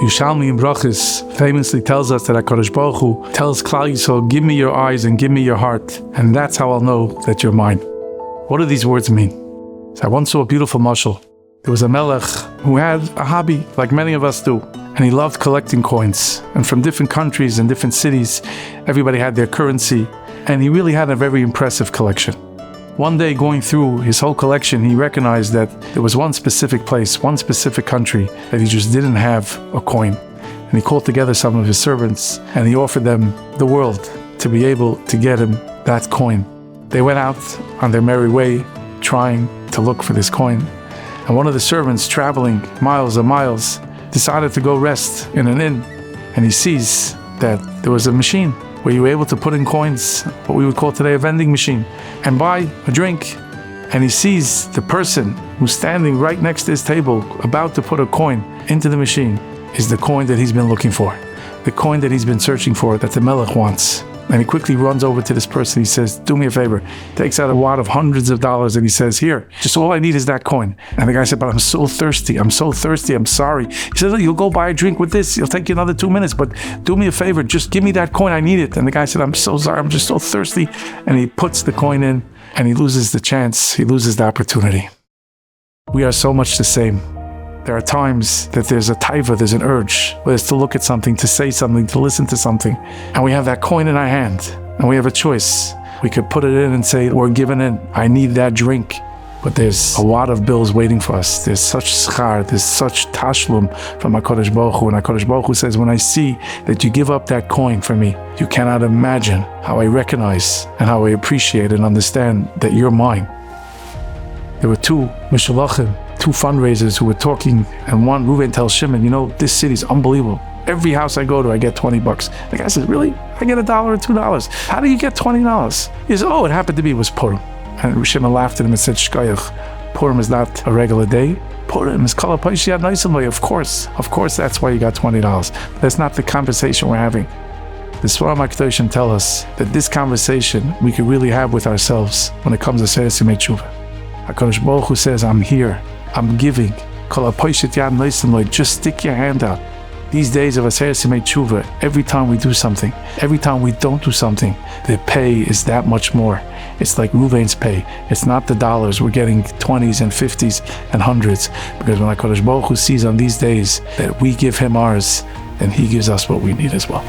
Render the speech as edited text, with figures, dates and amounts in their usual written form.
Yushalmi in Brachis famously tells us that HaKadosh Baruch Hu tells Klal Yisrael, give me your eyes and give me your heart, and that's how I'll know that you're mine. What do these words mean? So I once saw a beautiful mashal. There was a melech who had a hobby, like many of us do, and he loved collecting coins. And from different countries and different cities, everybody had their currency, and he really had a very impressive collection. One day, going through his whole collection, he recognized that there was one specific place, one specific country, that he just didn't have a coin. And he called together some of his servants, and he offered them the world to be able to get him that coin. They went out on their merry way, trying to look for this coin. And one of the servants, traveling miles and miles, decided to go rest in an inn. And he sees that there was a machine where you were able to put in coins, what we would call today a vending machine, and buy a drink. And he sees the person who's standing right next to his table, about to put a coin into the machine, is the coin that he's been looking for, the coin that he's been searching for, that the melech wants. And he quickly runs over to this person. He says, do me a favor. Takes out a wad of hundreds of dollars and he says, here, just all I need is that coin. And the guy said, but I'm so thirsty. I'm sorry. He says, you'll go buy a drink with this. It'll take you another 2 minutes, but do me a favor. Just give me that coin. I need it. And the guy said, I'm so sorry. I'm just so thirsty. And he puts the coin in and he loses the chance. He loses the opportunity. We are so much the same. There are times that there's a taiva, there's an urge, whether it's to look at something, to say something, to listen to something, and we have that coin in our hand, and we have a choice. We could put it in and say, we're giving in, I need that drink. But there's a lot of bills waiting for us. There's such schar, there's such tashlum from HaKadosh Baruch Hu. And HaKadosh Baruch Hu says, when I see that you give up that coin for me, you cannot imagine how I recognize and how I appreciate and understand that you're mine. There were two Mishalachim, two fundraisers who were talking, and one, Reuven tells Shimon, this city's unbelievable. Every house I go to, I get $20. The guy says, really? I get $1 or $2. How do you get $20? He says, it happened to be, it was Purim. And Shimon laughed at him and said, Shkoyach, Purim is not a regular day. Purim is Kol HaPoish Yad Nosson. Of course, that's why you got $20. But that's not the conversation we're having. The Svarim HaKadoshim tell us that this conversation we could really have with ourselves when it comes to Seres Yemei Tshuva. HaKadosh Baruch Hu says, I'm here. I'm giving. Kol HaPoish Yad Nosson. Just stick your hand out. These days of Aseres Yemei Tshuva, every time we do something, every time we don't do something, the pay is that much more. It's like Reuven's pay. It's not the dollars. We're getting 20s and 50s and hundreds. Because when HaKadosh Baruch Hu sees on these days that we give him ours, then he gives us what we need as well.